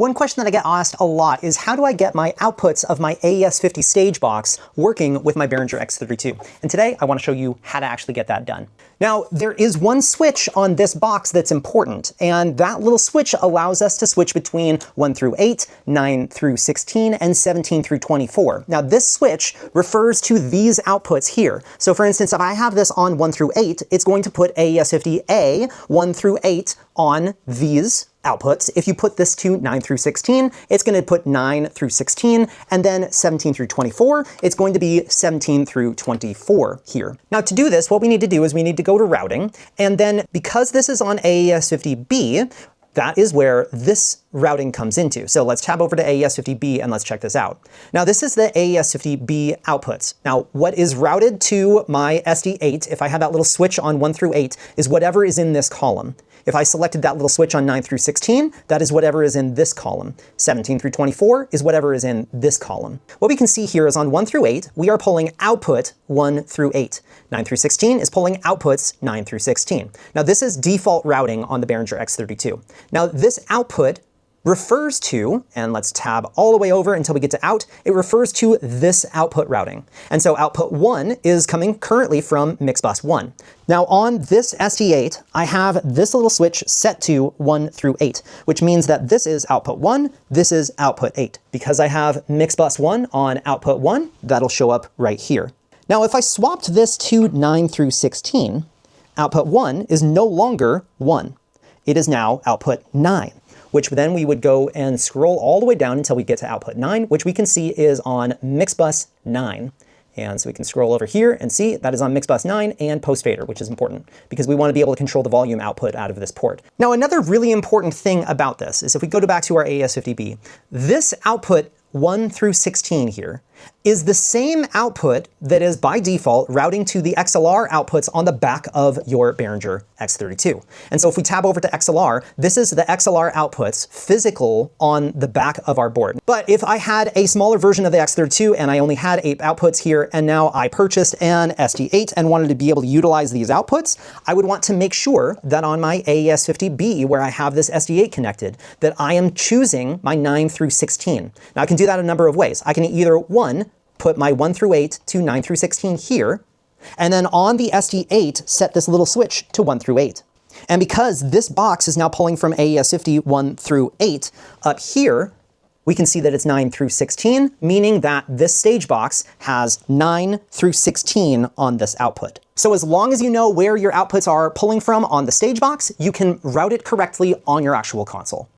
One question that I get asked a lot is how do I get my outputs of my AES50 stage box working with my Behringer X32? And today I want to show you how to actually get that done. Now, there is one switch on this box that's important, and that little switch allows us to switch between 1 through 8, 9 through 16, and 17 through 24. Now, this switch refers to these outputs here. So for instance, if I have this on 1 through 8, it's going to put AES50 A 1 through 8 on these outputs. If you put this to 9 through 16, it's going to put 9 through 16, and then 17 through 24, it's going to be 17 through 24 here. Now to do this, what we need to do is we need to go to routing, and then because this is on AES50B, that is where this routing comes into. So let's tab over to AES50B and let's check this out. Now this is the AES50B outputs. Now what is routed to my SD8, if I have that little switch on 1 through 8, is whatever is in this column. If I selected that little switch on 9 through 16, that is whatever is in this column. 17 through 24 is whatever is in this column. What we can see here is on 1 through 8, we are pulling output 1 through 8. 9 through 16 is pulling outputs 9 through 16. Now this is default routing on the Behringer X32. Now this output refers to, and let's tab all the way over until we get to out, it refers to this output routing. And so output 1 is coming currently from mix bus 1. Now on this SD8, I have this little switch set to 1 through 8, which means that this is output 1, this is output 8. Because I have mix bus 1 on output 1, that'll show up right here. Now if I swapped this to 9 through 16, output 1 is no longer 1. It is now output 9. Which then we would go and scroll all the way down until we get to output 9, which we can see is on mix bus 9. And so we can scroll over here and see that is on mix bus 9 and post fader, which is important because we want to be able to control the volume output out of this port. Now, another really important thing about this is if we go back to our AES50B, this output 1 through 16 here is the same output that is by default routing to the XLR outputs on the back of your Behringer X32. And so if we tab over to XLR, this is the XLR outputs physical on the back of our board. But if I had a smaller version of the X32 and I only had 8 outputs here, and now I purchased an SD8 and wanted to be able to utilize these outputs, I would want to make sure that on my AES50B, where I have this SD8 connected, that I am choosing my 9 through 16. Now I can do that a number of ways. I can either, one, put my 1 through 8 to 9 through 16 here, and then on the SD8, set this little switch to 1 through 8. And because this box is now pulling from AES50 1 through 8, up here, we can see that it's 9 through 16, meaning that this stage box has 9 through 16 on this output. So as long as you know where your outputs are pulling from on the stage box, you can route it correctly on your actual console.